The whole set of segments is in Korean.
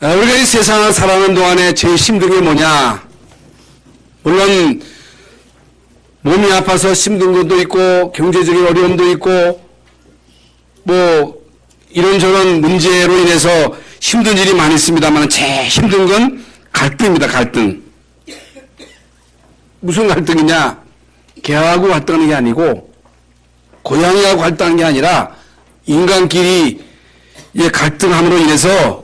우리가 이 세상을 살아가는 동안에 제일 힘든 게 뭐냐? 물론 몸이 아파서 힘든 것도 있고 경제적인 어려움도 있고 뭐 이런저런 문제로 인해서 힘든 일이 많이 있습니다만 제일 힘든 건 갈등입니다. 갈등. 무슨 갈등이냐? 개하고 갈등하는 게 아니고 고양이하고 갈등하는 게 아니라 인간끼리 갈등함으로 인해서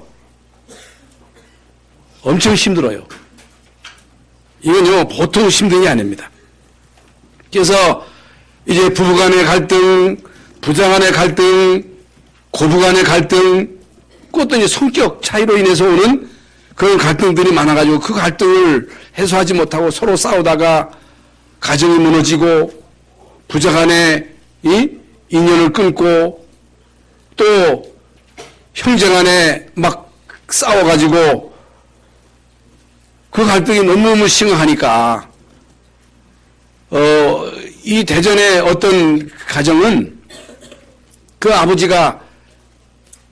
엄청 힘들어요. 이건요 보통 힘든 게 아닙니다. 그래서 이제 부부 간의 갈등, 부자 간의 갈등, 고부 간의 갈등, 그것도 이제 성격 차이로 인해서 오는 그런 갈등들이 많아가지고 그 갈등을 해소하지 못하고 서로 싸우다가 가정이 무너지고 부자 간의 인연을 끊고 또 형제 간에 막 싸워가지고 그 갈등이 너무너무 심각하니까 이 대전의 어떤 가정은 그 아버지가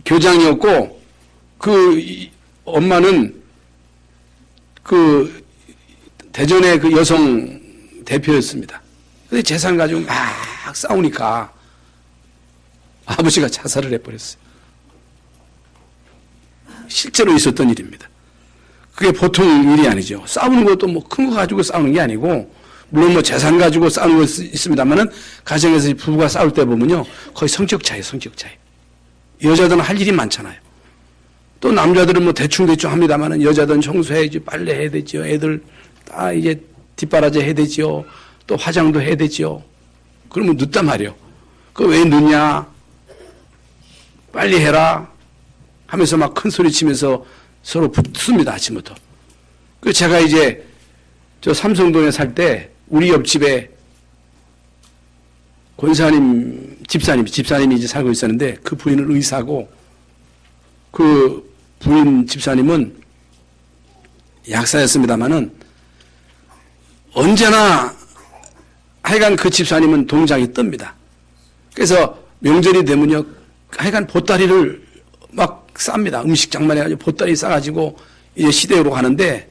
교장이었고 그 엄마는 그 대전의 그 여성 대표였습니다. 근데 재산 가지고 막 싸우니까 아버지가 자살을 해버렸어요. 실제로 있었던 일입니다. 그게 보통 일이 아니죠. 싸우는 것도 뭐 큰 거 가지고 싸우는 게 아니고 물론 뭐 재산 가지고 싸우는 거 있습니다만은 가정에서 부부가 싸울 때 보면요 거의 성격 차이. 여자들은 할 일이 많잖아요. 또 남자들은 뭐 대충 합니다만은 여자들은 청소해야지, 빨래 해야 되지요. 애들 다 이제 뒷바라지 해야 되지요. 또 화장도 해야 되지요. 그러면 늦단 말이요. 그거 왜 늦냐? 빨리 해라 하면서 막 큰 소리 치면서 서로 붙습니다. 아침부터. 그 제가 이제 저 삼성동에 살 때 우리 옆집에 권사님 집사님이 이제 살고 있었는데 그 부인은 의사고 그 부인 집사님은 약사였습니다마는 언제나 하여간 그 집사님은 동작이 뜹니다. 그래서 명절이 되면요 하여간 보따리를 막 쌉니다. 음식장만 해가지고 보따리 싸가지고 이제 시댁으로 가는데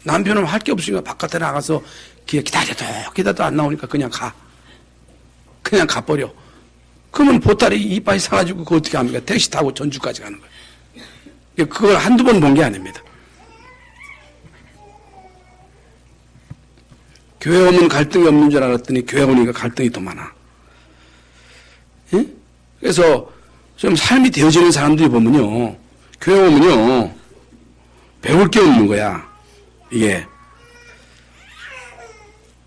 남편은 할 게 없으니까 바깥에 나가서 기다려도 안 나오니까 그냥 가버려. 그러면 보따리 이빨이 사가지고 그거 어떻게 합니까? 택시 타고 전주까지 가는 거예요. 그걸 한두 번 본 게 아닙니다. 교회 오면 갈등이 없는 줄 알았더니 교회 오니까 갈등이 더 많아. 예? 그래서 좀 삶이 되어지는 사람들이 보면요. 교회 오면요. 배울 게 없는 거야. 이게.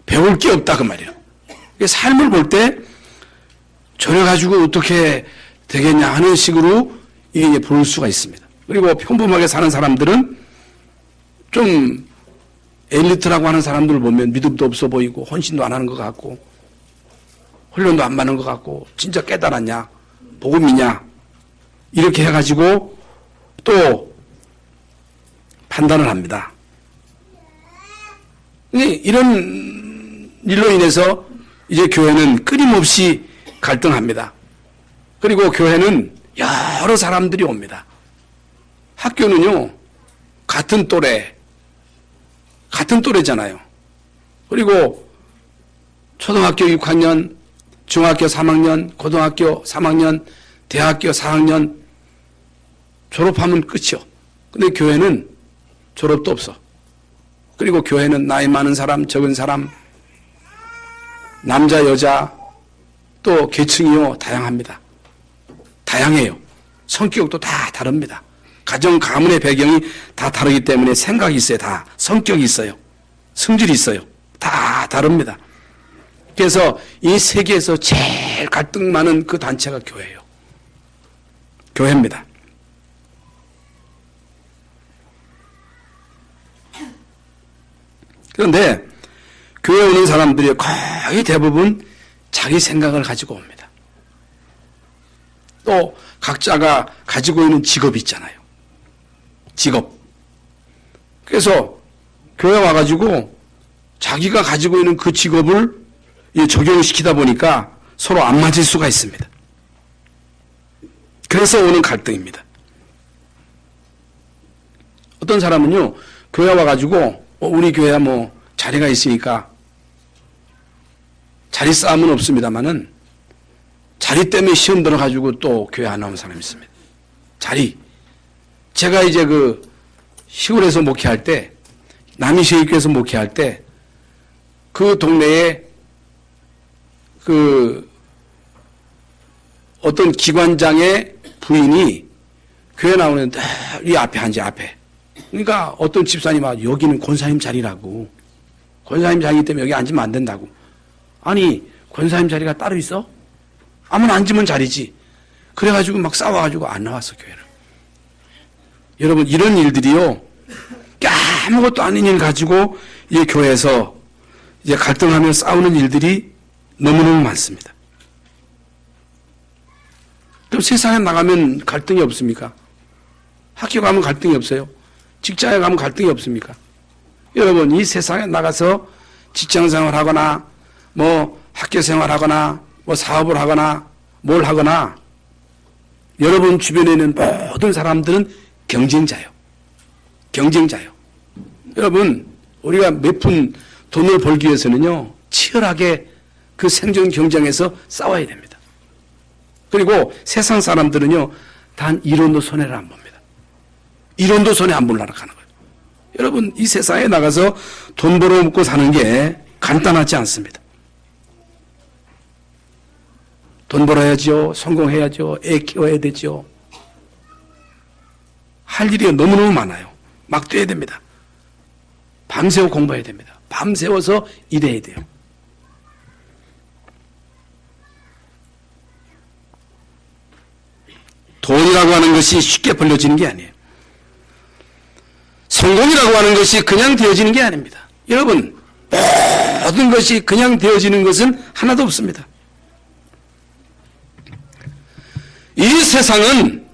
배울 게 없다 그 말이에요. 삶을 볼 때 저래 가지고 어떻게 되겠냐 하는 식으로 이게 볼 수가 있습니다. 그리고 평범하게 사는 사람들은 좀 엘리트라고 하는 사람들을 보면 믿음도 없어 보이고 헌신도 안 하는 것 같고 훈련도 안 받는 것 같고 진짜 깨달았냐 복음이냐 이렇게 해가지고 또 판단을 합니다. 이런 일로 인해서 이제 교회는 끊임없이 갈등합니다. 그리고 교회는 여러 사람들이 옵니다. 학교는요 같은 또래잖아요. 그리고 초등학교 6학년, 중학교 3학년, 고등학교 3학년, 대학교 4학년 졸업하면 끝이요. 근데 교회는 졸업도 없어. 그리고 교회는 나이 많은 사람, 적은 사람, 남자, 여자, 또 계층이요 다양합니다. 다양해요. 성격도 다 다릅니다. 가정, 가문의 배경이 다 다르기 때문에 생각이 있어요. 다 성격이 있어요. 성질이 있어요. 다 다릅니다. 그래서 이 세계에서 제일 갈등 많은 그 단체가 교회예요. 교회입니다. 그런데 교회 오는 사람들이 거의 대부분 자기 생각을 가지고 옵니다. 또 각자가 가지고 있는 직업이 있잖아요. 직업. 그래서 교회 와가지고 자기가 가지고 있는 그 직업을 적용시키다 보니까 서로 안 맞을 수가 있습니다. 그래서 오는 갈등입니다. 어떤 사람은요, 교회 와가지고, 우리 교회야 뭐, 자리가 있으니까, 자리 싸움은 없습니다만은, 자리 때문에 시험 들어가지고 또 교회 안 나오는 사람이 있습니다. 자리. 제가 이제 그, 시골에서 목회할 때, 남이시교에서 목회할 때, 그 동네에, 그, 어떤 기관장의 부인이 교회 나오는데 이 앞에 앉아 앞에. 그러니까 어떤 집사님이 여기는 권사님 자리라고. 권사님 자리 때문에 여기 앉으면 안 된다고. 아니 권사님 자리가 따로 있어? 아무나 앉으면 자리지. 그래가지고 막 싸워가지고 안 나왔어 교회를. 여러분 이런 일들이요. 아무것도 아닌 일 가지고 이 교회에서 이제 갈등하며 싸우는 일들이 너무너무 많습니다. 그럼 세상에 나가면 갈등이 없습니까? 학교 가면 갈등이 없어요? 직장에 가면 갈등이 없습니까? 여러분, 이 세상에 나가서 직장 생활하거나, 뭐 학교 생활하거나, 뭐 사업을 하거나, 뭘 하거나, 여러분 주변에 있는 모든 사람들은 경쟁자예요. 경쟁자예요. 여러분, 우리가 몇 푼 돈을 벌기 위해서는요, 치열하게 그 생존 경쟁에서 싸워야 됩니다. 그리고 세상 사람들은요, 단 1원도 손해를 안 봅니다. 1원도 손해 안 보려고 하는 거예요. 여러분, 이 세상에 나가서 돈 벌어 먹고 사는 게 간단하지 않습니다. 돈 벌어야죠. 성공해야죠. 애 키워야 되죠. 할 일이 너무너무 많아요. 막 뛰어야 됩니다. 밤새워 공부해야 됩니다. 밤새워서 일해야 돼요. 돈이라고 하는 것이 쉽게 벌려지는 게 아니에요. 성공이라고 하는 것이 그냥 되어지는 게 아닙니다. 여러분, 모든 것이 그냥 되어지는 것은 하나도 없습니다. 이 세상은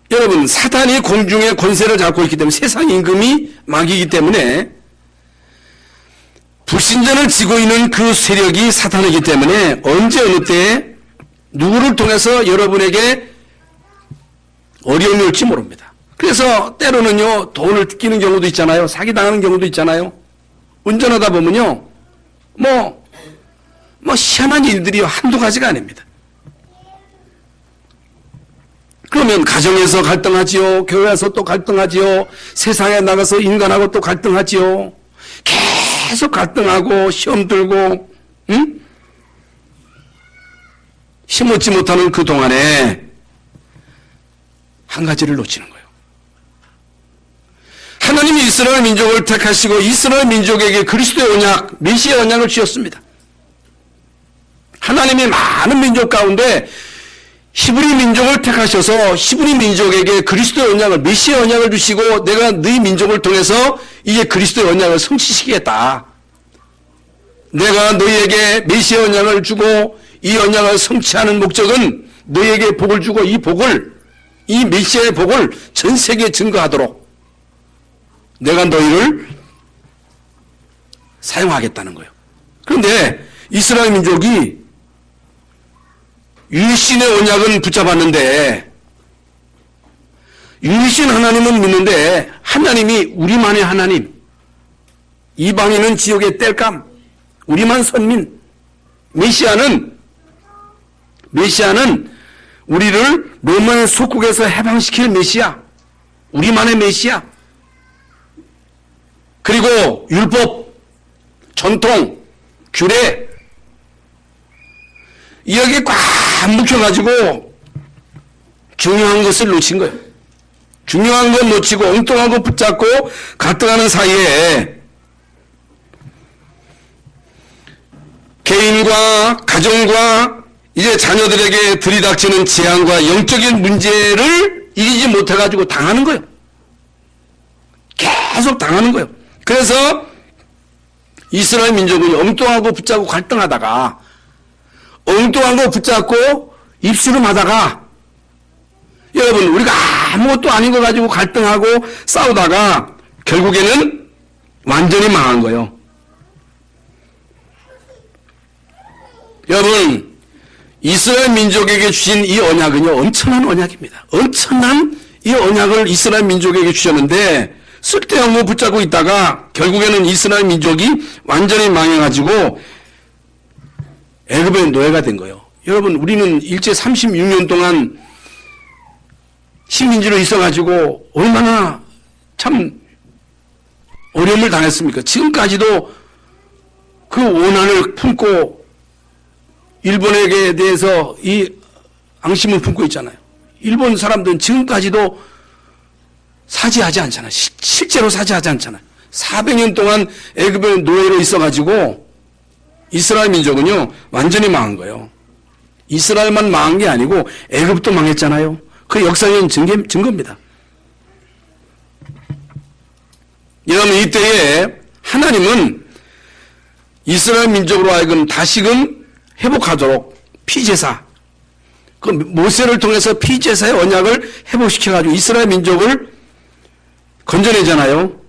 여러분 사탄이 공중의 권세를 잡고 있기 때문에 세상 임금이 마귀이기 때문에 불신전을 지고 있는 그 세력이 사탄이기 때문에 언제 어느 때에 누구를 통해서 여러분에게 어려움이 올지 모릅니다. 그래서 때로는요 돈을 끼는 경우도 있잖아요. 사기당하는 경우도 있잖아요. 운전하다 보면요 뭐 희한한 일들이 한두 가지가 아닙니다. 그러면 가정에서 갈등하지요. 교회에서 또 갈등하지요. 세상에 나가서 인간하고 또 갈등하지요. 계속 갈등하고 시험 들고 힘없지 못하는 그 동안에 한 가지를 놓치는 거예요. 하나님이 이스라엘 민족을 택하시고 이스라엘 민족에게 그리스도의 언약, 메시아의 언약을 주셨습니다. 하나님이 많은 민족 가운데 히브리 민족을 택하셔서 히브리 민족에게 그리스도의 언약을, 메시아의 언약을 주시고 내가 너희 민족을 통해서 이제 그리스도의 언약을 성취시키겠다. 내가 너희에게 메시아의 언약을 주고 이 언약을 성취하는 목적은 너희에게 복을 주고 이 메시아의 복을 전 세계에 증거하도록 내가 너희를 사용하겠다는 거예요. 그런데 이스라엘 민족이 유일신의 언약은 붙잡았는데 유일신 하나님은 믿는데 하나님이 우리만의 하나님, 이방인은 지옥의 땔감, 우리만 선민, 메시아는 우리를 로마의 속국에서 해방시킬 메시아, 우리만의 메시아, 그리고 율법, 전통, 규례 여기에 꽉 묵혀가지고 중요한 것을 놓친 거예요. 중요한 건 놓치고 엉뚱한 거 붙잡고 갈등하는 사이에 개인과 가정과 이제 자녀들에게 들이닥치는 재앙과 영적인 문제를 이기지 못해가지고 당하는 거예요. 계속 당하는 거예요. 그래서 이스라엘 민족은 엉뚱하고 붙잡고 갈등하다가 엉뚱한 거 붙잡고 입술을 하다가 여러분 우리가 아무것도 아닌 거 가지고 갈등하고 싸우다가 결국에는 완전히 망한 거예요. 여러분 이스라엘 민족에게 주신 이 언약은요 엄청난 언약입니다. 엄청난 이 언약을 이스라엘 민족에게 주셨는데 쓸데없는 붙잡고 있다가 결국에는 이스라엘 민족이 완전히 망해가지고 애굽의 노예가 된 거예요. 여러분, 우리는 일제 36년 동안 식민지로 있어가지고 얼마나 참 어려움을 당했습니까? 지금까지도 그 원한을 품고 일본에게 대해서 이 앙심을 품고 있잖아요. 일본 사람들은 지금까지도 사죄하지 않잖아요. 실제로 사죄하지 않잖아요. 400년 동안 애굽의 노예로 있어가지고 이스라엘 민족은요 완전히 망한 거예요. 이스라엘만 망한 게 아니고 애굽도 망했잖아요. 그 역사적인 증거입니다. 여러분, 이때에 하나님은 이스라엘 민족으로 하여금 다시금 회복하도록 피제사, 그 모세를 통해서 피제사의 언약을 회복시켜가지고 이스라엘 민족을 건져내잖아요.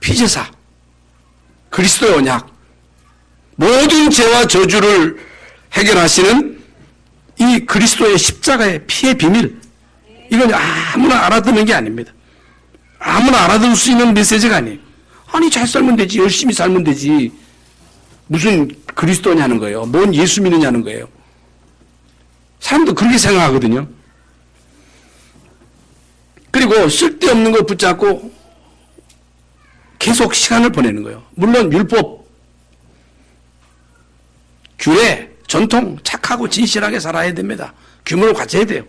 피제사, 그리스도의 언약, 모든 죄와 저주를 해결하시는 이 그리스도의 십자가의 피의 비밀, 이건 아무나 알아듣는 게 아닙니다. 아무나 알아들을 수 있는 메시지가 아니에요. 아니, 잘 살면 되지, 열심히 살면 되지, 무슨 그리스도냐는 거예요. 뭔 예수 믿느냐는 거예요. 사람도 그렇게 생각하거든요. 그리고 쓸데없는 거 붙잡고 계속 시간을 보내는 거예요. 물론 율법, 규례, 전통, 착하고 진실하게 살아야 됩니다. 규모를 갖춰야 돼요.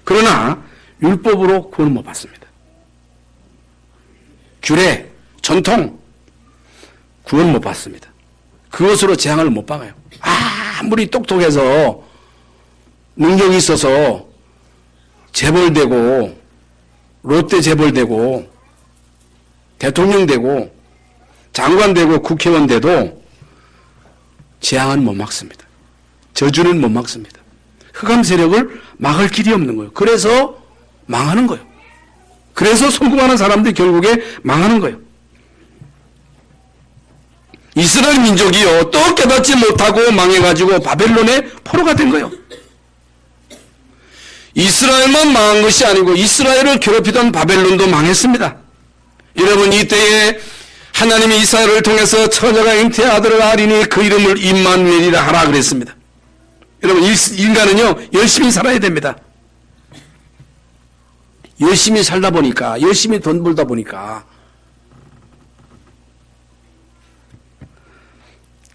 그러나 율법으로 구원을 못 받습니다. 규례, 전통, 구원 못 받습니다. 그것으로 재앙을 못 박아요. 아무리 똑똑해서 능력이 있어서 재벌되고 롯데 재벌되고 대통령 되고 장관 되고 국회의원 돼도 재앙은 못 막습니다. 저주는 못 막습니다. 흑암 세력을 막을 길이 없는 거예요. 그래서 망하는 거예요. 그래서 성공하는 사람들이 결국에 망하는 거예요. 이스라엘 민족이요, 또 깨닫지 못하고 망해가지고 바벨론의 포로가 된 거예요. 이스라엘만 망한 것이 아니고 이스라엘을 괴롭히던 바벨론도 망했습니다. 여러분, 이때에 하나님이 이스라엘을 통해서 처녀가 잉태의 아들을 아리니 그 이름을 임마누엘이라 하라 그랬습니다. 여러분, 인간은요 열심히 살아야 됩니다. 열심히 살다 보니까, 열심히 돈 벌다 보니까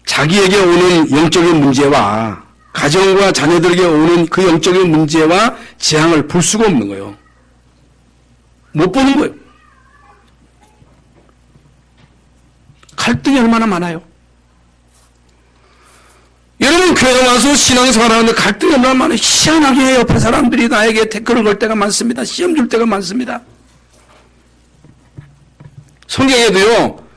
자기에게 오는 영적인 문제와 가정과 자녀들에게 오는 그 영적인 문제와 재앙을 볼 수가 없는 거예요. 못 보는 거예요. 갈등이 얼마나 많아요. 여러분, 교회 와서 신앙생활 하는데 갈등이 얼마나 많아요. 희한하게 옆에 사람들이 나에게 댓글을 걸 때가 많습니다. 시험 줄 때가 많습니다. 성경에도요,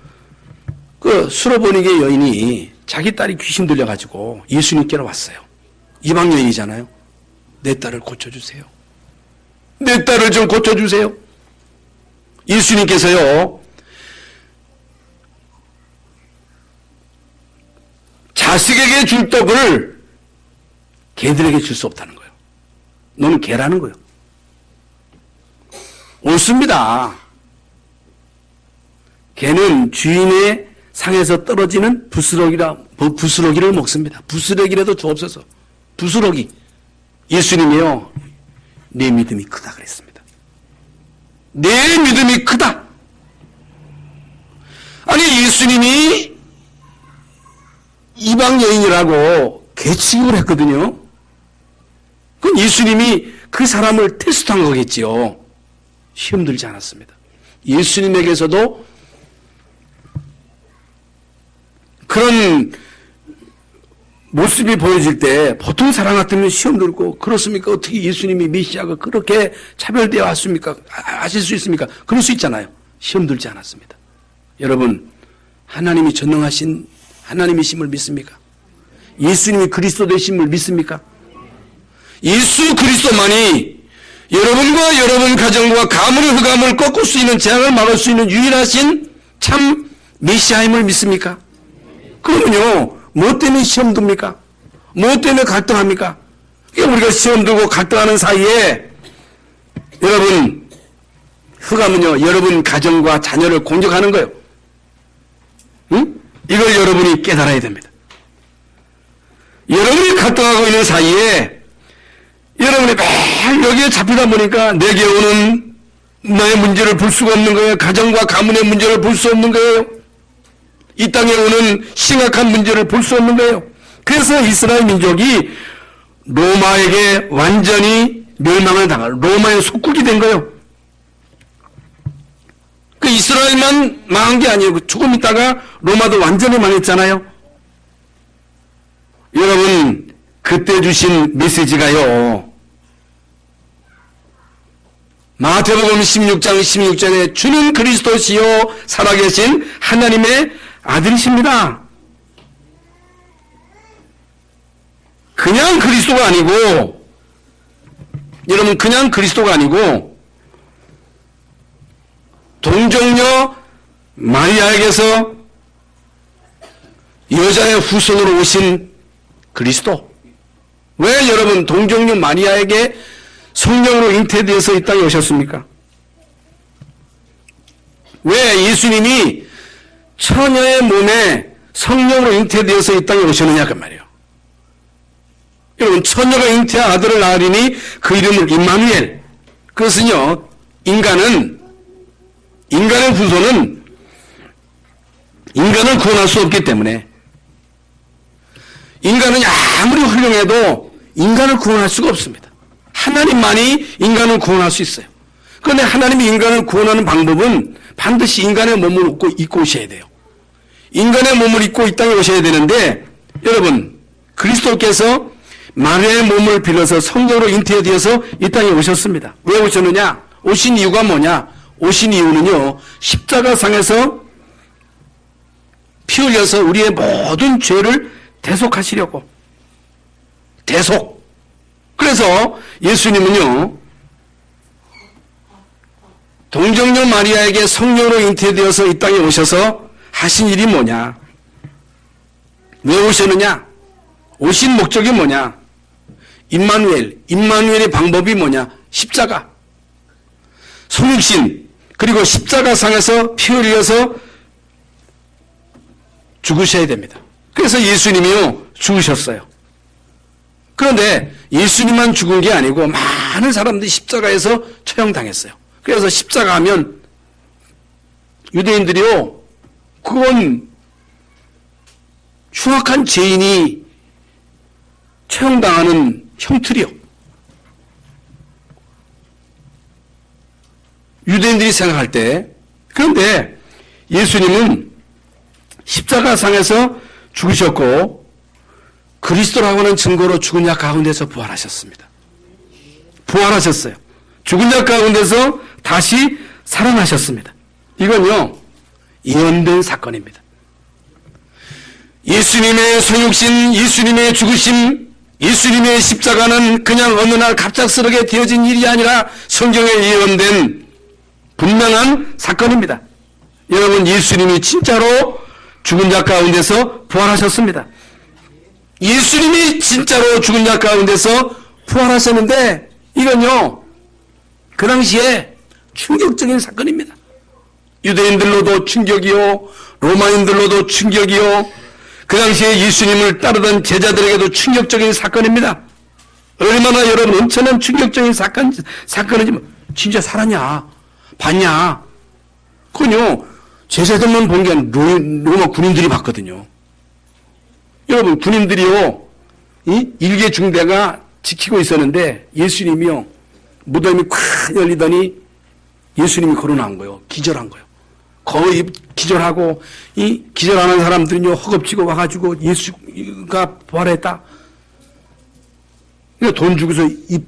그 수로보니게 여인이 자기 딸이 귀신 들려가지고 예수님께로 왔어요. 이방 여인이잖아요. 내 딸을 고쳐주세요. 내 딸을 좀 고쳐주세요. 예수님께서요, 자식에게 줄 떡을 개들에게 줄 수 없다는 거예요. 너는 개라는 거예요. 옳습니다. 개는 주인의 상에서 떨어지는 부스러기를 먹습니다. 부스러기라도 주옵소서. 부스러기. 예수님이요, 내 믿음이 크다 그랬습니다. 내 믿음이 크다. 아니, 예수님이 이방 여인이라고 개취급을 했거든요. 그건 예수님이 그 사람을 테스트한 거겠지요. 시험 들지 않았습니다. 예수님에게서도 그런 모습이 보여질 때 보통 사람 같으면 시험 들고, 그렇습니까? 어떻게 예수님이 메시아가 그렇게 차별되어 왔습니까? 아실 수 있습니까? 그럴 수 있잖아요. 시험 들지 않았습니다. 여러분, 하나님이 전능하신 하나님이심을 믿습니까? 예수님이 그리스도 되심을 믿습니까? 예수 그리스도만이 여러분과 여러분 가정과 가문의 흑암을 꺾을 수 있는, 재앙을 막을 수 있는 유일하신 참 메시아임을 믿습니까? 그러면요, 뭐 때문에 시험 듭니까? 뭐 때문에 갈등합니까? 우리가 시험 두고 갈등하는 사이에 여러분, 흑암은요, 여러분 가정과 자녀를 공격하는 거예요. 응? 이걸 여러분이 깨달아야 됩니다. 여러분이 갈등하고 있는 사이에 여러분이 매일 여기에 잡히다 보니까 내게 오는 너의 문제를 볼 수가 없는 거예요. 가정과 가문의 문제를 볼 수 없는 거예요. 이 땅에 오는 심각한 문제를 볼 수 없는 거예요. 그래서 이스라엘 민족이 로마에게 완전히 멸망을 당할, 로마의 속국이 된 거예요. 그 이스라엘만 망한 게 아니에요. 조금 있다가 로마도 완전히 망했잖아요. 여러분, 그때 주신 메시지가요, 마태복음 16장 16절에 주는 그리스도시요 살아계신 하나님의 아들이십니다. 그냥 그리스도가 아니고, 여러분, 그냥 그리스도가 아니고 동정녀 마리아에게서 여자의 후손으로 오신 그리스도. 왜 여러분 동정녀 마리아에게 성령으로 잉태되어서 이 땅에 오셨습니까? 왜 예수님이 처녀의 몸에 성령으로 잉태되어서 이 땅에 오셨느냐 그 말이에요. 여러분, 처녀가 잉태한 아들을 낳으리니 그 이름을 임마누엘. 그것은요, 인간의 후손은 인간을 구원할 수 없기 때문에, 인간은 아무리 훌륭해도 인간을 구원할 수가 없습니다. 하나님만이 인간을 구원할 수 있어요. 그런데 하나님이 인간을 구원하는 방법은 반드시 인간의 몸을 입고 오셔야 돼요. 인간의 몸을 입고 이 땅에 오셔야 되는데, 여러분, 그리스도께서 마리아의 몸을 빌어서 성령으로 잉태되어서 이 땅에 오셨습니다. 왜 오셨느냐? 오신 이유가 뭐냐? 오신 이유는요, 십자가상에서 피 흘려서 우리의 모든 죄를 대속하시려고. 대속. 그래서 예수님은요, 동정녀 마리아에게 성령으로 잉태되어서 이 땅에 오셔서 하신 일이 뭐냐? 왜 오셨느냐? 오신 목적이 뭐냐? 임마누엘의 방법이 뭐냐? 십자가. 성육신, 그리고 십자가상에서 피 흘려서 죽으셔야 됩니다. 그래서 예수님이요, 죽으셨어요. 그런데 예수님만 죽은 게 아니고 많은 사람들이 십자가에서 처형당했어요. 그래서 십자가 하면 유대인들이요, 그건 흉악한 죄인이 처형당하는 형틀이요. 유대인들이 생각할 때. 그런데 예수님은 십자가상에서 죽으셨고 그리스도라고 하는 증거로 죽은 자 가운데서 부활하셨습니다. 부활하셨어요. 죽은 자 가운데서 다시 살아나셨습니다. 이건요, 예언된 사건입니다. 예수님의 성육신, 예수님의 죽으심, 예수님의 십자가는 그냥 어느 날 갑작스럽게 되어진 일이 아니라 성경에 예언된 분명한 사건입니다. 여러분, 예수님이 진짜로 죽은 자 가운데서 부활하셨습니다. 예수님이 진짜로 죽은 자 가운데서 부활하셨는데, 이건요, 그 당시에 충격적인 사건입니다. 유대인들로도 충격이요, 로마인들로도 충격이요, 그 당시에 예수님을 따르던 제자들에게도 충격적인 사건입니다. 얼마나 여러분 엄청난 충격적인 사건이지만, 진짜 살았냐? 봤냐? 그건요, 제자들만 본 게 아니라 로마 군인들이 봤거든요. 여러분, 군인들이요, 이 일개 중대가 지키고 있었는데 예수님이요, 무덤이 콱 열리더니 예수님이 걸어 나온 거예요. 기절한 거예요. 거의 기절하고, 이 기절하는 사람들은요, 허겁지겁 와가지고 예수가 부활했다. 돈 주고서 입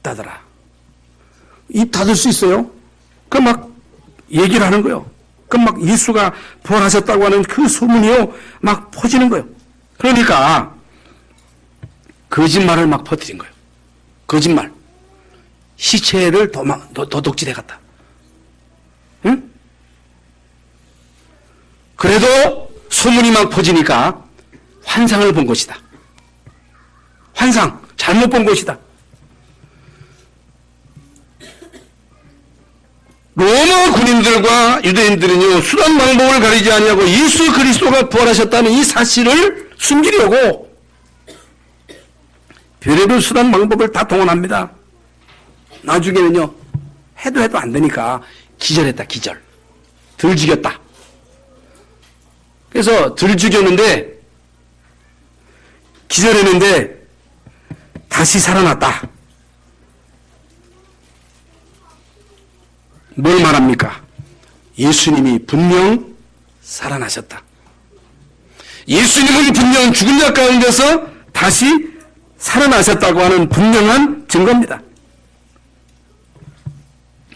닫아라. 입 닫을 수 있어요? 그 막 얘기를 하는 거예요. 그 막 예수가 부활하셨다고 하는 그 소문이요, 막 퍼지는 거예요. 그러니까 거짓말을 막 퍼뜨린 거예요. 거짓말. 시체를 도둑질해 갔다. 응? 그래도 소문이 막 퍼지니까 환상을 본 것이다. 환상, 잘못 본 것이다. 로마 군인들과 유대인들은요, 수단 방법을 가리지 아니하고 예수 그리스도가 부활하셨다는 이 사실을 숨기려고 별의별 수단 방법을 다 동원합니다. 나중에는요, 해도 안 되니까 기절했다, 기절. 덜 죽였다. 그래서 덜 죽였는데, 기절했는데, 다시 살아났다. 뭘 말합니까? 예수님이 분명 살아나셨다. 예수님은 분명 죽은 자 가운데서 다시 살아나셨다고 하는 분명한 증거입니다.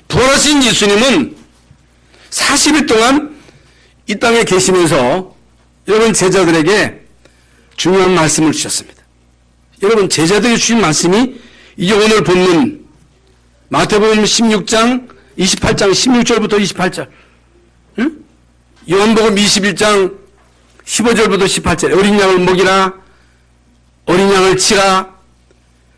부활하신 예수님은 40일 동안 이 땅에 계시면서 여러분 제자들에게 중요한 말씀을 주셨습니다. 여러분 제자들에게 주신 말씀이 이제 오늘 본문 마태복음 16장 28장 16절부터 28절, 응? 요한복음 21장 15절부터 18절, 어린 양을 먹이라, 어린 양을 치라,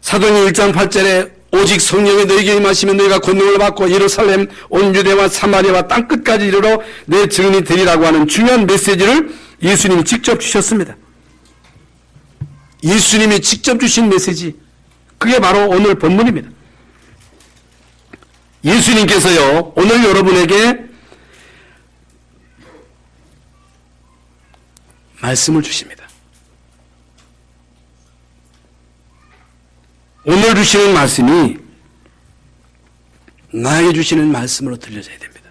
사도행전 1장 8절에 오직 성령이 너희에게 임하시면 너희가 권능을 받고 예루살렘 온 유대와 사마리아와 땅끝까지 이르러 내 증인이 되리라고 하는 중요한 메시지를 예수님이 직접 주셨습니다. 예수님이 직접 주신 메시지, 그게 바로 오늘 본문입니다. 예수님께서요, 오늘 여러분에게 말씀을 주십니다. 오늘 주시는 말씀이 나에게 주시는 말씀으로 들려져야 됩니다.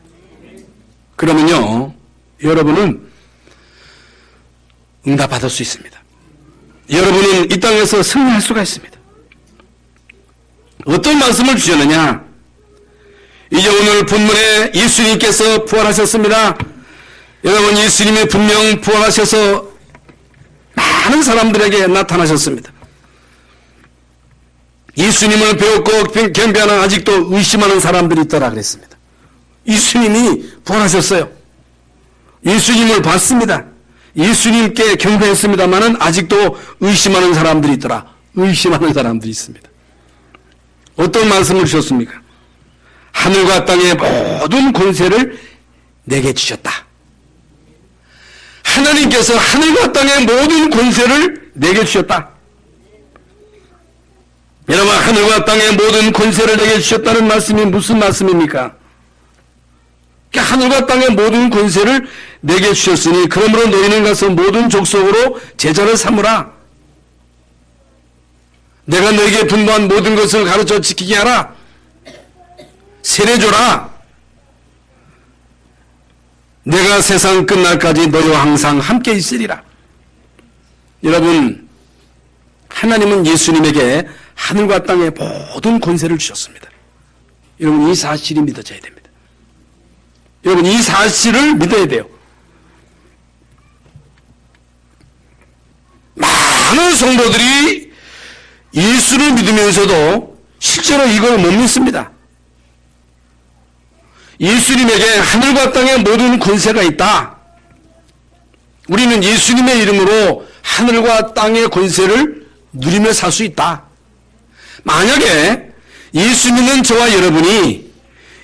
그러면요, 여러분은 응답받을 수 있습니다. 여러분은 이 땅에서 승리할 수가 있습니다. 어떤 말씀을 주셨느냐? 이제 오늘 본문에 예수님께서 부활하셨습니다. 여러분, 예수님이 분명 부활하셔서 많은 사람들에게 나타나셨습니다. 예수님을 배웠고 경배하는 아직도 의심하는 사람들이 있더라 그랬습니다. 예수님이 부활하셨어요. 예수님을 봤습니다. 예수님께 경배했습니다마는 아직도 의심하는 사람들이 있더라. 의심하는 사람들이 있습니다. 어떤 말씀을 주셨습니까? 하늘과 땅의 모든 권세를 내게 주셨다. 하나님께서 하늘과 땅의 모든 권세를 내게 주셨다. 여러분, 하늘과 땅의 모든 권세를 내게 주셨다는 말씀이 무슨 말씀입니까? 하늘과 땅의 모든 권세를 내게 주셨으니 그러므로 너희는 가서 모든 족속으로 제자를 삼으라. 내가 너에게 분부한 모든 것을 가르쳐 지키게 하라. 세례줘라. 내가 세상 끝날까지 너희와 항상 함께 있으리라. 여러분, 하나님은 예수님에게 하늘과 땅의 모든 권세를 주셨습니다. 여러분, 이 사실이 믿어져야 됩니다. 여러분, 이 사실을 믿어야 돼요. 많은 성도들이 예수를 믿으면서도 실제로 이걸 못 믿습니다. 예수님에게 하늘과 땅의 모든 권세가 있다. 우리는 예수님의 이름으로 하늘과 땅의 권세를 누리며 살 수 있다. 만약에 예수 믿는 저와 여러분이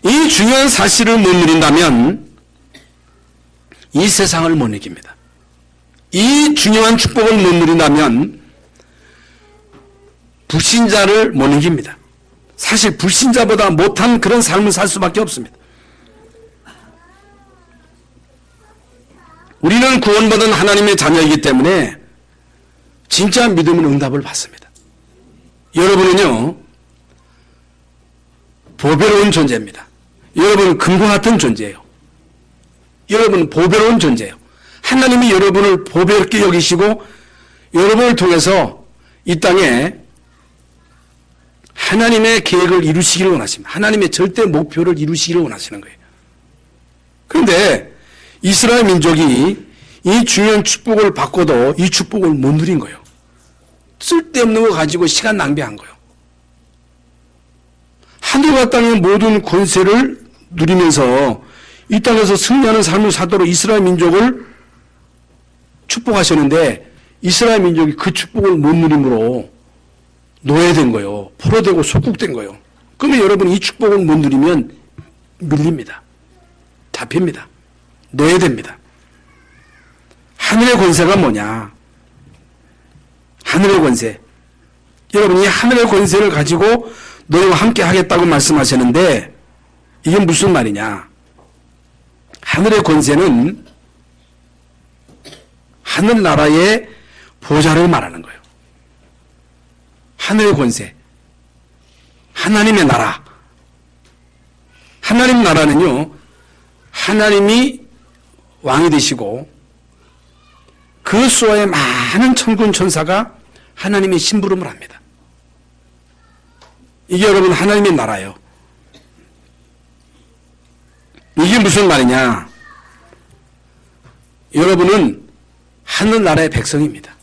이 중요한 사실을 못 누린다면 이 세상을 못 이깁니다. 이 중요한 축복을 못 누린다면 불신자를 못 이깁니다. 사실 불신자보다 못한 그런 삶을 살 수밖에 없습니다. 우리는 구원받은 하나님의 자녀이기 때문에 진짜 믿음은 응답을 받습니다. 여러분은요, 보배로운 존재입니다. 여러분은 금과 같은 존재예요. 여러분은 보배로운 존재예요. 하나님이 여러분을 보배롭게 여기시고 여러분을 통해서 이 땅에 하나님의 계획을 이루시기를 원하십니다. 하나님의 절대 목표를 이루시기를 원하시는 거예요. 그런데 이스라엘 민족이 이 중요한 축복을 받고도 이 축복을 못 누린 거예요. 쓸데없는 거 가지고 시간 낭비한 거예요. 하늘과 땅의 모든 권세를 누리면서 이 땅에서 승리하는 삶을 사도록 이스라엘 민족을 축복하셨는데 이스라엘 민족이 그 축복을 못 누림으로 노예된 거예요. 포로되고 속국된 거예요. 그러면 여러분 이 축복을 못 누리면 밀립니다. 잡힙니다. 노예됩니다. 하늘의 권세가 뭐냐? 하늘의 권세. 여러분이 하늘의 권세를 가지고 너희와 함께 하겠다고 말씀하시는데 이게 무슨 말이냐? 하늘의 권세는 하늘나라의 보좌를 말하는 거예요. 하늘의 권세. 하나님의 나라. 하나님 나라는요, 하나님이 왕이 되시고 그 수하의 많은 천군 천사가 하나님의 심부름을 합니다. 이게 여러분 하나님의 나라예요. 이게 무슨 말이냐? 여러분은 하늘나라의 백성입니다.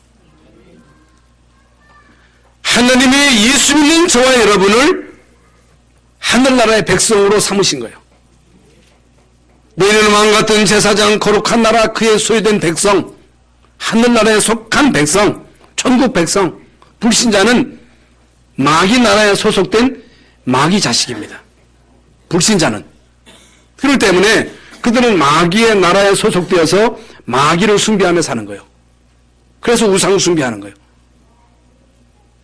하나님이 예수 믿는 저와 여러분을 하늘나라의 백성으로 삼으신 거예요. 너희는 왕같은 제사장, 거룩한 나라, 그의 소유된 백성, 하늘나라에 속한 백성, 천국 백성. 불신자는 마귀 나라에 소속된 마귀 자식입니다. 불신자는. 그렇기 때문에 그들은 마귀의 나라에 소속되어서 마귀를 숭배하며 사는 거예요. 그래서 우상 숭배하는 거예요.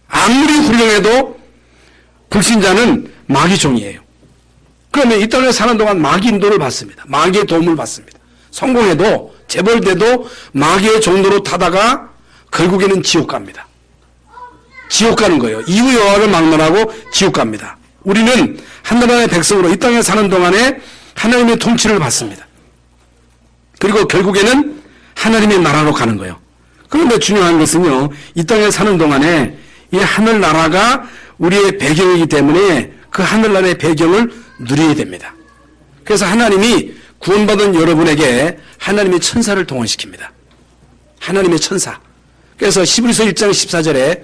아무리 훌륭해도 불신자는 마귀 종이에요. 그러면 이 땅에 사는 동안 마귀 인도를 받습니다. 마귀의 도움을 받습니다. 성공해도 재벌돼도 마귀의 종로로 타다가 결국에는 지옥 갑니다. 지옥 가는 거예요. 이후 여호와를 막론하고 지옥 갑니다. 우리는 하나님의 백성으로 이 땅에 사는 동안에 하나님의 통치를 받습니다. 그리고 결국에는 하나님의 나라로 가는 거예요. 그런데 중요한 것은요, 이 땅에 사는 동안에 이 하늘나라가 우리의 배경이기 때문에 그 하늘나라의 배경을 누려야 됩니다. 그래서 하나님이 구원받은 여러분에게 하나님의 천사를 동원시킵니다. 하나님의 천사. 그래서 히브리서 1장 14절에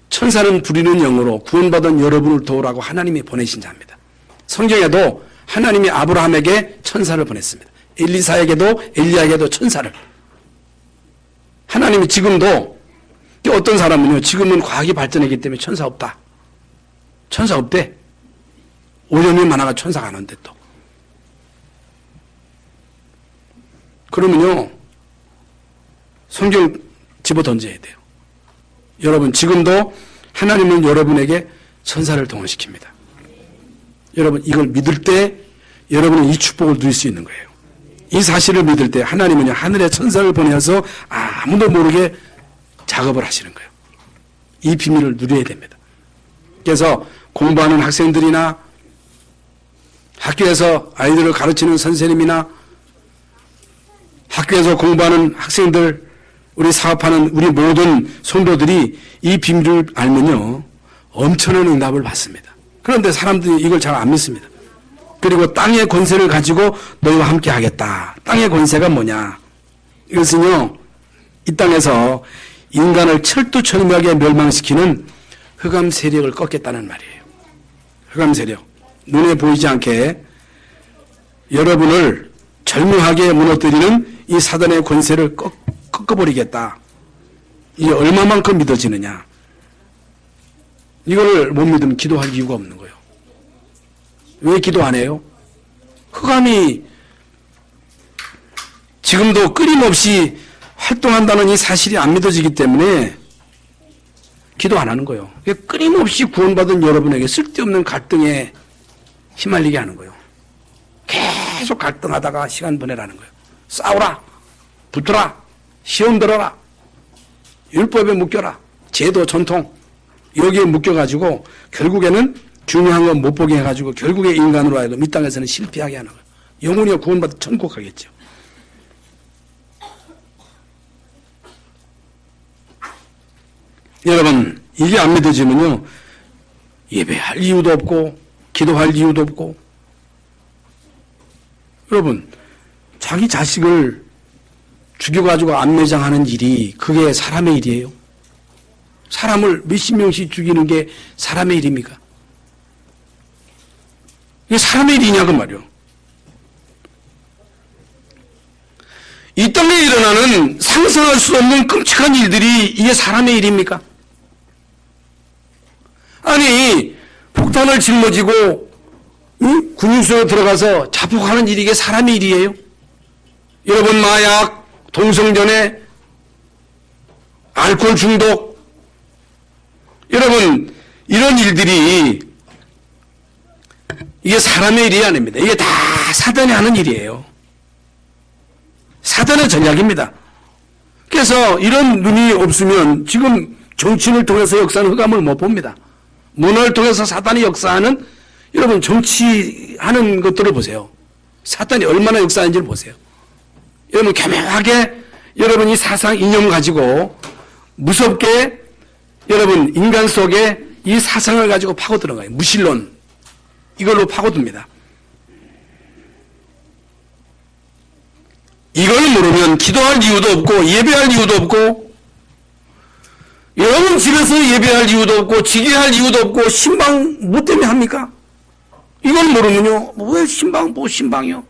천사는 부리는 영으로 구원받은 여러분을 도우라고 하나님이 보내신 자입니다. 성경에도 하나님이 아브라함에게 천사를 보냈습니다. 엘리사에게도 엘리야에게도 천사를. 하나님이 지금도 어떤 사람은요, 지금은 과학이 발전했기 때문에 천사 없다. 천사 없대. 오염이 많아가 천사가 안 온대 또. 그러면요, 성경 집어 던져야 돼요. 여러분, 지금도 하나님은 여러분에게 천사를 동원시킵니다. 여러분, 이걸 믿을 때 여러분은 이 축복을 누릴 수 있는 거예요. 이 사실을 믿을 때 하나님은요, 하늘의 천사를 보내서 아무도 모르게 작업을 하시는 거예요. 이 비밀을 누려야 됩니다. 그래서 공부하는 학생들이나 학교에서 아이들을 가르치는 선생님이나 학교에서 공부하는 학생들, 우리 사업하는 우리 모든 성도들이 이 비밀을 알면요, 엄청난 응답을 받습니다. 그런데 사람들이 이걸 잘 안 믿습니다. 그리고 땅의 권세를 가지고 너희와 함께 하겠다. 땅의 권세가 뭐냐? 이것은요, 이 땅에서 인간을 철두철미하게 멸망시키는 흑암 세력을 꺾겠다는 말이에요. 흑암 세력. 눈에 보이지 않게 여러분을 절묘하게 무너뜨리는 이 사단의 권세를 꺾어버리겠다. 이게 얼마만큼 믿어지느냐? 이걸 못 믿으면 기도할 이유가 없는 거예요. 왜 기도 안 해요? 흑암이 지금도 끊임없이 활동한다는 이 사실이 안 믿어지기 때문에 기도 안 하는 거예요. 끊임없이 구원받은 여러분에게 쓸데없는 갈등에 휘말리게 하는 거예요. 계속 갈등하다가 시간 보내라는 거예요. 싸우라, 붙어라, 시험 들어라, 율법에 묶여라, 제도, 전통, 여기에 묶여가지고 결국에는 중요한 건 못 보게 해가지고 결국에 인간으로 하여금 이 땅에서는 실패하게 하는 거예요. 영혼이 구원받아 천국 가겠죠. 여러분, 이게 안 믿어지면요, 예배할 이유도 없고 기도할 이유도 없고. 여러분, 자기 자식을 죽여가지고 안매장하는 일이 그게 사람의 일이에요? 사람을 몇십 명씩 죽이는 게 사람의 일입니까? 이게 사람의 일이냐고 말이요. 이 땅에 일어나는 상상할 수 없는 끔찍한 일들이 이게 사람의 일입니까? 아니, 폭탄을 짊어지고, 응? 근육 속에 들어가서 자폭하는 일이 이게 사람의 일이에요? 여러분, 마약, 동성전에, 알코올 중독, 여러분, 이런 일들이 이게 사람의 일이 아닙니다. 이게 다 사단이 하는 일이에요. 사단의 전략입니다. 그래서 이런 눈이 없으면 지금 정치인을 통해서 역사하는 흑암을 못 봅니다. 문화를 통해서 사단이 역사하는, 여러분 정치하는 것들을 보세요. 사단이 얼마나 역사하는지를 보세요. 여러분 교묘하게 여러분 이 사상 이념을 가지고 무섭게 여러분 인간 속에 이 사상을 가지고 파고 들어가요. 무신론 이걸로 파고듭니다. 이걸 모르면 기도할 이유도 없고 예배할 이유도 없고 여러분 집에서 예배할 이유도 없고 지게할 이유도 없고 신방 뭐 때문에 합니까? 이걸 모르면요. 왜 신방 뭐 신방이요?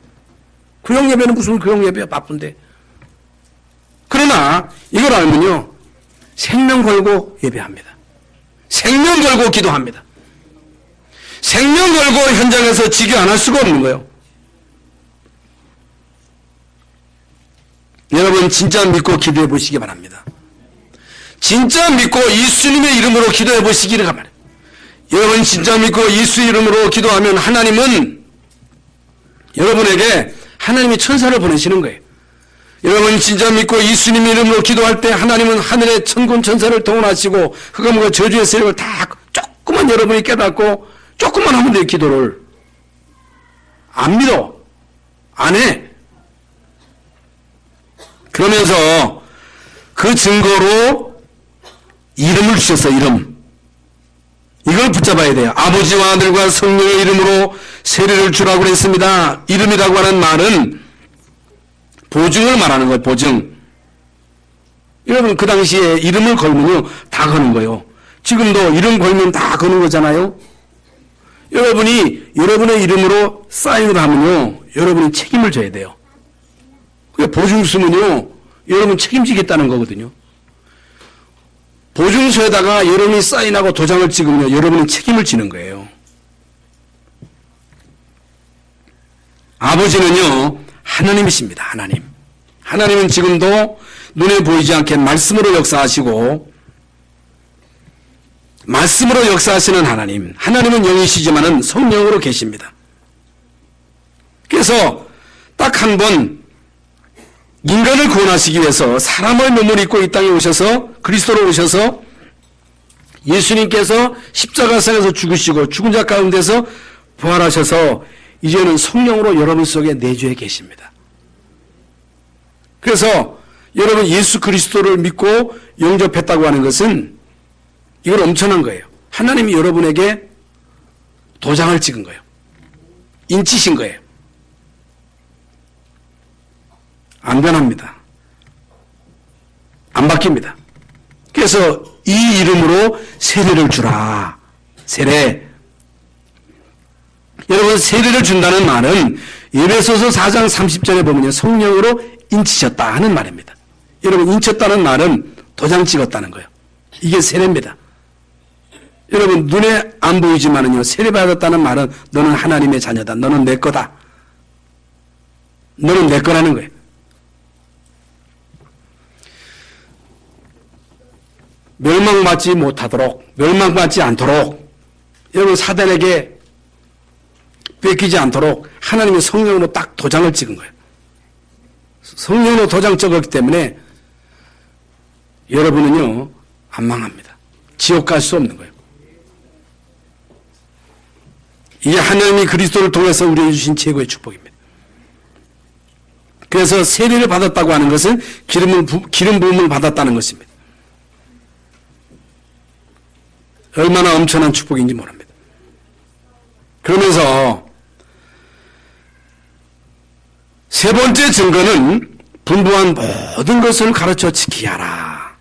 구역 예배는 무슨 구역 예배야 바쁜데. 그러나 이걸 알면요. 생명 걸고 예배합니다. 생명 걸고 기도합니다. 생명 걸고 현장에서 지게 안 할 수가 없는 거예요. 여러분 진짜 믿고 기도해 보시기 바랍니다. 진짜 믿고 예수님의 이름으로 기도해 보시기를 바랍니다. 여러분 진짜 믿고 예수 이름으로 기도하면 하나님은 여러분에게 하나님이 천사를 보내시는 거예요. 여러분 진짜 믿고 예수님 이름으로 기도할 때 하나님은 하늘의 천군 천사를 동원하시고 흑암과 저주의 세력을 다 조금만 여러분이 깨닫고 조금만 하면 돼요. 기도를 안 믿어 안 해. 그러면서 그 증거로 이름을 주셨어. 이름 이걸 붙잡아야 돼요. 아버지와 아들과 성령의 이름으로 세례를 주라고 그랬습니다. 이름이라고 하는 말은 보증을 말하는 거예요. 보증. 여러분 그 당시에 이름을 걸면요 다 거는 거예요. 지금도 이름 걸면 다 거는 거잖아요. 여러분이 여러분의 이름으로 사인을 하면요 여러분이 책임을 져야 돼요. 보증 쓰면요 여러분 책임지겠다는 거거든요. 보증서에다가 여러분이 사인하고 도장을 찍으면 여러분이 책임을 지는 거예요. 아버지는요 하나님이십니다. 하나님. 하나님은 지금도 눈에 보이지 않게 말씀으로 역사하시고 말씀으로 역사하시는 하나님. 하나님은 영이시지만은 성령으로 계십니다. 그래서 딱 한 번 인간을 구원하시기 위해서 사람의 몸을 입고 이 땅에 오셔서 그리스도로 오셔서 예수님께서 십자가상에서 죽으시고 죽은 자 가운데서 부활하셔서 이제는 성령으로 여러분 속에 내주해 계십니다. 그래서 여러분 예수 그리스도를 믿고 영접했다고 하는 것은 이건 엄청난 거예요. 하나님이 여러분에게 도장을 찍은 거예요. 인치신 거예요. 안 변합니다. 안 바뀝니다. 그래서 이 이름으로 세례를 주라. 세례. 여러분 세례를 준다는 말은 에베소서 4장 30절에 보면 성령으로 인치셨다 하는 말입니다. 여러분 인쳤다는 말은 도장 찍었다는 거예요. 이게 세례입니다. 여러분 눈에 안 보이지만은요 세례받았다는 말은 너는 하나님의 자녀다. 너는 내 거다. 너는 내 거라는 거예요. 멸망받지 못하도록, 멸망받지 않도록, 여러분 사단에게 뺏기지 않도록 하나님의 성령으로 딱 도장을 찍은 거예요. 성령으로 도장 찍었기 때문에 여러분은요 안 망합니다. 지옥 갈 수 없는 거예요. 이게 하나님이 그리스도를 통해서 우리에게 주신 최고의 축복입니다. 그래서 세례를 받았다고 하는 것은 기름 부음을 받았다는 것입니다. 얼마나 엄청난 축복인지 모릅니다. 그러면서 세 번째 증거는 분부한 모든 것을 가르쳐 지키게 하라.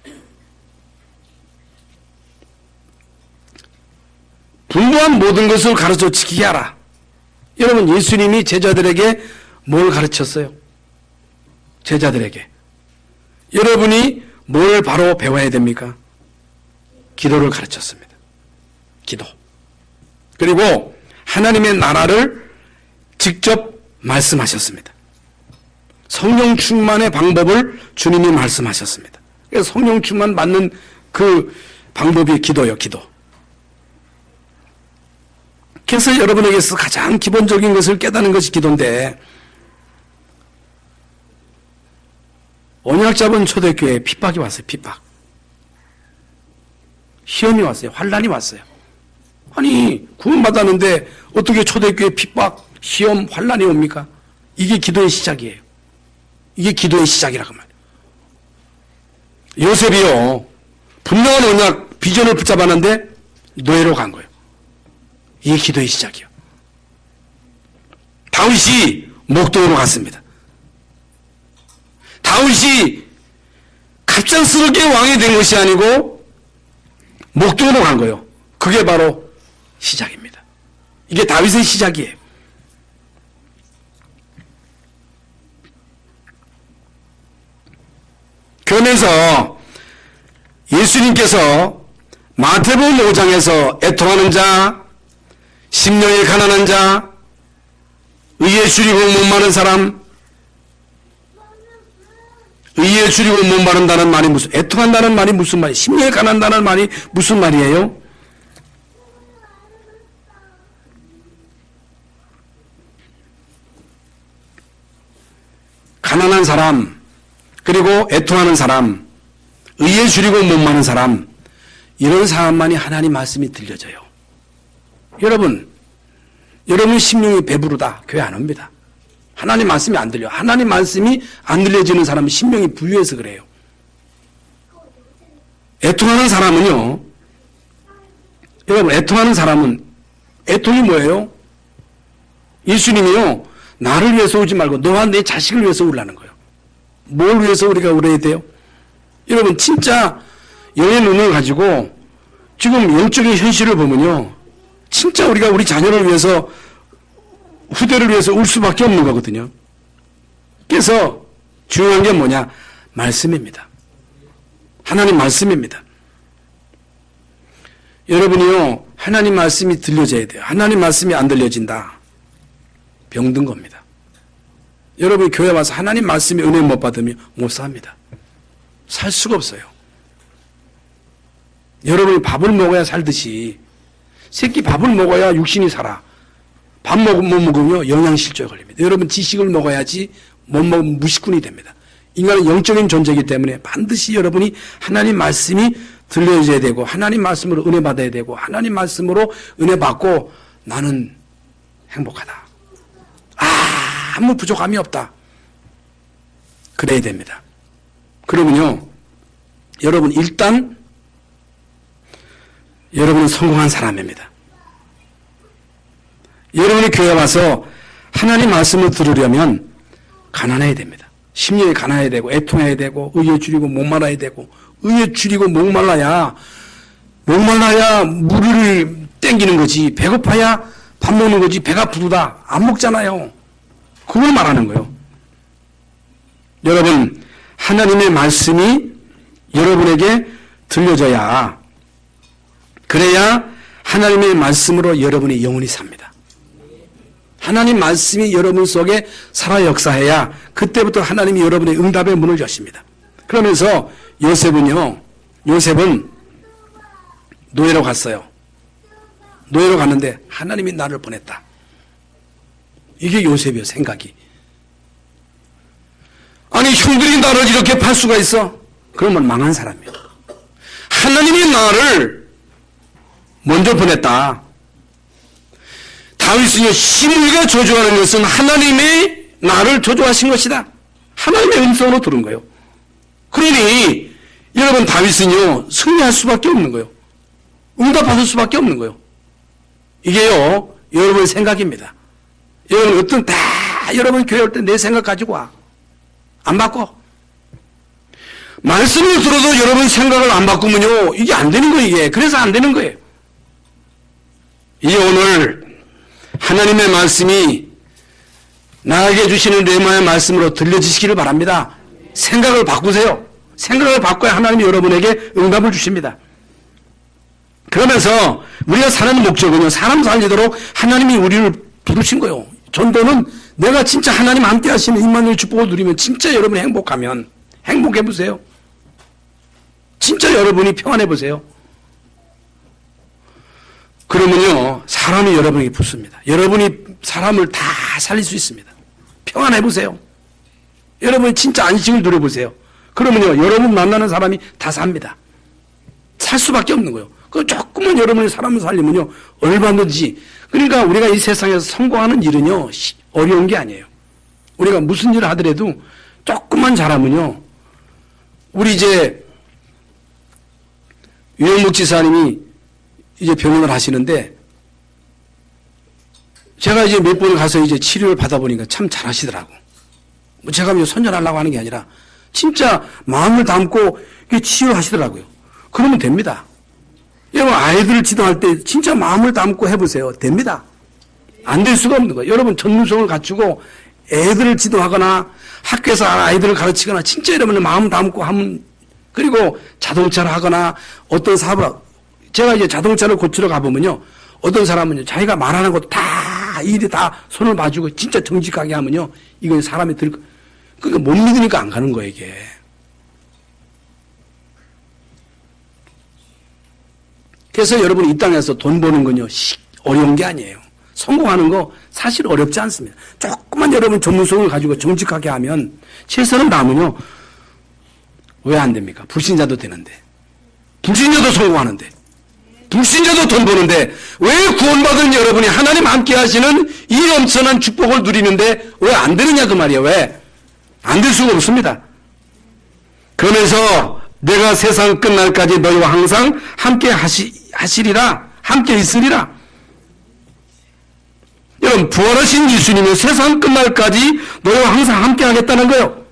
분부한 모든 것을 가르쳐 지키게 하라. 여러분 예수님이 제자들에게 뭘 가르쳤어요? 제자들에게. 여러분이 뭘 바로 배워야 됩니까? 기도를 가르쳤습니다. 기도. 그리고 하나님의 나라를 직접 말씀하셨습니다. 성령 충만의 방법을 주님이 말씀하셨습니다. 그래서 성령 충만 받는 그 방법이 기도예요, 기도. 그래서 여러분에게서 가장 기본적인 것을 깨닫는 것이 기도인데, 언약 잡은 초대교회에 핍박이 왔어요, 핍박. 시험이 왔어요, 환란이 왔어요. 아니, 구원받았는데 어떻게 초대교회 핍박, 시험, 환란이 옵니까? 이게 기도의 시작이에요. 이게 기도의 시작이라고 말이에요. 요셉이요, 분명한 언약, 비전을 붙잡았는데 노예로 간 거예요. 이게 기도의 시작이에요. 다윗이 목동으로 갔습니다. 다윗이 갑작스럽게 왕이 된 것이 아니고 목동으로 간 거예요. 그게 바로 시작입니다. 이게 다윗의 시작이에요. 그러면서 예수님께서 마태복음 5장에서 애통하는 자, 심령이 가난한 자, 의에 줄이고 목마른 사람, 의에 줄이고 목마른다는 말이 무슨, 애통한다는 말이 무슨 말이에요? 심령이 가난한다는 말이 무슨 말이에요? 가난한 사람, 그리고 애통하는 사람, 의에 줄이고 목마른 사람, 이런 사람만이 하나님 말씀이 들려져요. 여러분 심령이 배부르다, 교회 안 옵니다. 하나님 말씀이 안 들려. 하나님 말씀이 안 들려지는 사람은 심령이 부유해서 그래요. 애통하는 사람은요, 여러분, 애통하는 사람은, 애통이 뭐예요? 예수님이요, 나를 위해서 울지 말고 너와 내 자식을 위해서 울라는 거예요. 뭘 위해서 우리가 울어야 돼요? 여러분, 진짜 영의 눈을 가지고 지금 영적인 현실을 보면요, 진짜 우리가 우리 자녀를 위해서, 후대를 위해서 울 수밖에 없는 거거든요. 그래서 중요한 게 뭐냐? 말씀입니다. 하나님 말씀입니다. 여러분이요, 하나님 말씀이 들려져야 돼요. 하나님 말씀이 안 들려진다, 병든 겁니다. 여러분이 교회 와서 하나님 말씀이 은혜 못 받으면 못 삽니다. 살 수가 없어요. 여러분이 밥을 먹어야 살듯이, 새끼 밥을 먹어야 육신이 살아. 밥 못 먹으면 영양실조에 걸립니다. 여러분, 지식을 먹어야지, 못 먹으면 무식군이 됩니다. 인간은 영적인 존재이기 때문에 반드시 여러분이 하나님 말씀이 들려줘야 되고, 하나님 말씀으로 은혜 받아야 되고, 하나님 말씀으로 은혜 받고 나는 행복하다, 아무 부족함이 없다, 그래야 됩니다. 그러면요, 여러분, 일단 여러분은 성공한 사람입니다. 여러분이 교회 와서 하나님 말씀을 들으려면 가난해야 됩니다. 심령이 가난해야 되고, 애통해야 되고, 의에 줄이고 목말라야 되고, 의에 줄이고 목말라야 물을 땡기는 거지, 배고파야 밥 먹는 거지, 배가 부르다 안 먹잖아요. 그걸 말하는 거예요. 여러분, 하나님의 말씀이 여러분에게 들려져야, 그래야 하나님의 말씀으로 여러분이 영원히 삽니다. 하나님 말씀이 여러분 속에 살아 역사해야 그때부터 하나님이 여러분의 응답의 문을 여십니다. 그러면서 요셉은 노예로 갔어요. 노예로 갔는데 하나님이 나를 보냈다. 이게 요셉이요, 생각이. 아니, 형들이 나를 이렇게 팔 수가 있어? 그러면 망한 사람이에요. 하나님이 나를 먼저 보냈다. 다윗은요, 시므이가 저주하는 것은 하나님이 나를 저주하신 것이다, 하나님의 음성으로 들은 거예요. 그러니 여러분, 다윗은요, 승리할 수밖에 없는 거예요. 응답받을 수밖에 없는 거예요. 이게요, 여러분의 생각입니다. 여러분, 어떤 여러분 교회 올 때 내 생각 가지고 와. 안 바꿔. 말씀을 들어도 여러분 생각을 안 바꾸면요, 이게 안 되는 거예요, 이게. 그래서 안 되는 거예요. 이제 오늘 하나님의 말씀이 나에게 주시는 레마의 말씀으로 들려지시기를 바랍니다. 생각을 바꾸세요. 생각을 바꿔야 하나님이 여러분에게 응답을 주십니다. 그러면서 우리가 사는 목적은요, 사람 살리도록 하나님이 우리를 부르신 거예요. 전도는 내가 진짜 하나님 함께 하시는 임마누엘 축복을 누리면 진짜 여러분이 행복하면 행복해 보세요. 진짜 여러분이 평안해 보세요. 그러면요 사람이 여러분에게 붙습니다. 여러분이 사람을 다 살릴 수 있습니다. 평안해 보세요. 여러분이 진짜 안식을 누려보세요. 그러면요 여러분 만나는 사람이 다 삽니다. 살 수밖에 없는 거예요. 그 조금만 여러분이 사람을 살리면요 얼마든지. 그러니까 우리가 이 세상에서 성공하는 일은요 어려운 게 아니에요. 우리가 무슨 일을 하더라도 조금만 잘하면요. 우리 이제 유영목 지사님이 이제 병원을 하시는데 제가 이제 몇 번 가서 이제 치료를 받아보니까 참 잘하시더라고. 뭐 제가 뭐 선전하려고 하는 게 아니라 진짜 마음을 담고 치유하시더라고요. 그러면 됩니다. 여러분 아이들을 지도할 때 진짜 마음을 담고 해보세요. 됩니다. 안 될 수가 없는 거예요. 여러분 전문성을 갖추고 애들을 지도하거나 학교에서 아이들을 가르치거나 진짜 여러분의 마음 담고 하면, 그리고 자동차를 하거나 어떤 사업을, 제가 이제 자동차를 고치러 가보면요 어떤 사람은요 자기가 말하는 것 다 일이 다 손을 봐주고 진짜 정직하게 하면요 이건 사람이 그러니까 못 믿으니까 안 가는 거예요 이게. 그래서 여러분 이 땅에서 돈 버는 건요 어려운 게 아니에요. 성공하는 거 사실 어렵지 않습니다. 조금만 여러분 전문성을 가지고 정직하게 하면 최선을 다하면요 왜 안 됩니까? 불신자도 되는데, 불신자도 성공하는데, 불신자도 돈 버는데 왜 구원받은 여러분이 하나님 함께 하시는 이 엄청난 축복을 누리는데 왜 안 되느냐 그 말이에요. 왜? 안 될 수가 없습니다. 그러면서 내가 세상 끝날까지 너희와 항상 함께 하시리라, 함께 있으리라. 여러분 부활하신 예수님은 세상 끝날까지 너희와 항상 함께 하겠다는 거예요.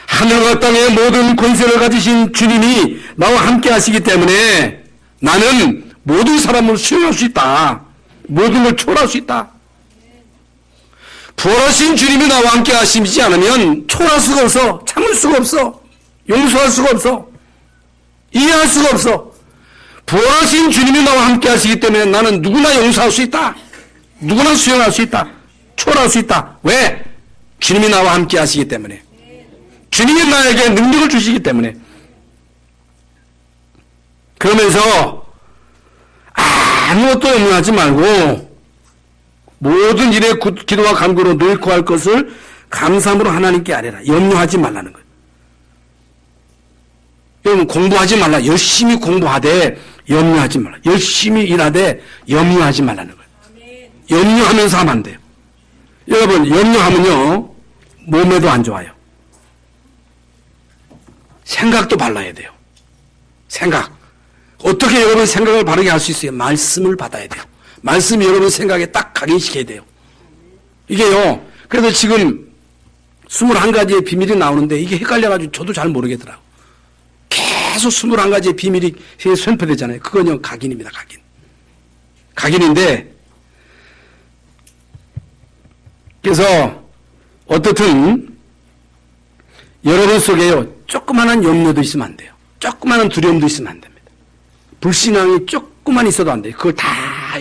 하늘과 땅의 모든 권세를 가지신 주님이 나와 함께 하시기 때문에 나는 모든 사람을 수용할 수 있다. 모든 걸 초월할 수 있다. 부활하신 주님이 나와 함께 하시지 않으면 초월할 수가 없어. 참을 수가 없어. 용서할 수가 없어. 이해할 수가 없어. 부활하신 주님이 나와 함께 하시기 때문에 나는 누구나 용서할 수 있다. 누구나 수용할 수 있다. 초월할 수 있다. 왜? 주님이 나와 함께 하시기 때문에. 주님이 나에게 능력을 주시기 때문에. 그러면서 아무것도 염려하지 말고 모든 일에 기도와 간구로 너희 구할 것을 감사함으로 하나님께 아뢰라. 염려하지 말라는 거예요. 여러분 공부하지 말라. 열심히 공부하되 염려하지 말라. 열심히 일하되 염려하지 말라는 거예요. 염려하면서 하면 안 돼요. 여러분 염려하면요 몸에도 안 좋아요. 생각도 발라야 돼요. 생각. 어떻게 여러분 생각을 바르게 할 수 있어요? 말씀을 받아야 돼요. 말씀이 여러분 생각에 딱 각인시켜야 돼요. 이게요. 그래서 지금 21가지의 비밀이 나오는데 이게 헷갈려가지고 저도 잘 모르겠더라고요. 계속 21가지의 비밀이 선포되잖아요. 그건요 각인입니다. 각인. 각인인데 그래서 어떻든 여러분 속에요 조그마한 염려도 있으면 안 돼요. 조그마한 두려움도 있으면 안 됩니다. 불신앙이 조금만 있어도 안 돼요. 그걸 다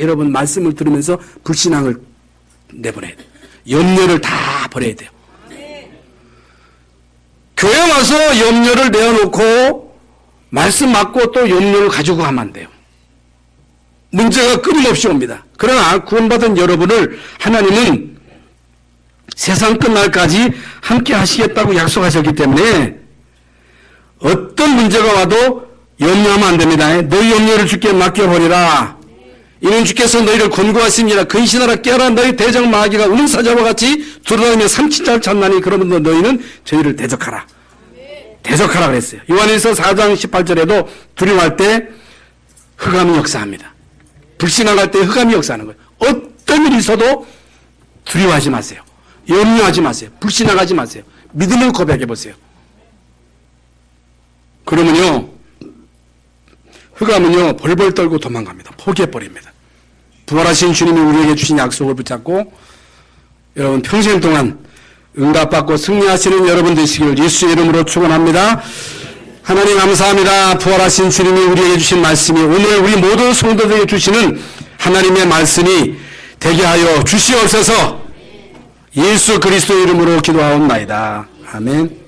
여러분 말씀을 들으면서 불신앙을 내보내야 돼요. 염려를 다 버려야 돼요. 교회 와서 염려를 내어놓고 말씀 맞고 또 염려를 가지고 가면 안 돼요. 문제가 끊임없이 옵니다. 그러나 구원받은 여러분을 하나님은 세상 끝날까지 함께 하시겠다고 약속하셨기 때문에 어떤 문제가 와도 염려하면 안 됩니다. 너희 염려를 주께 맡겨버리라. 이는 주께서 너희를 권고하십니다. 근신하라 깨어라. 너희 대적 마귀가 우는 같이 돌아다니며 삼친잘 찾나니 그러면 너희는 저희를 대적하라. 대적하라 그랬어요. 요한일서 4장 18절에도 두려워할 때 흑암이 역사합니다. 불신앙할 때 흑암이 역사하는 거예요. 어떤 일이 있어도 두려워하지 마세요. 염려하지 마세요. 불신앙하지 마세요. 믿음을 고백해 보세요. 그러면요 흑암은요 벌벌 떨고 도망갑니다. 포기해버립니다. 부활하신 주님이 우리에게 주신 약속을 붙잡고 여러분 평생 동안 응답받고 승리하시는 여러분 되시길 예수의 이름으로 축원합니다. 하나님 감사합니다. 부활하신 주님이 우리에게 주신 말씀이 오늘 우리 모든 성도들에게 주시는 하나님의 말씀이 되게 하여 주시옵소서. 예수 그리스도의 이름으로 기도하옵나이다. 아멘.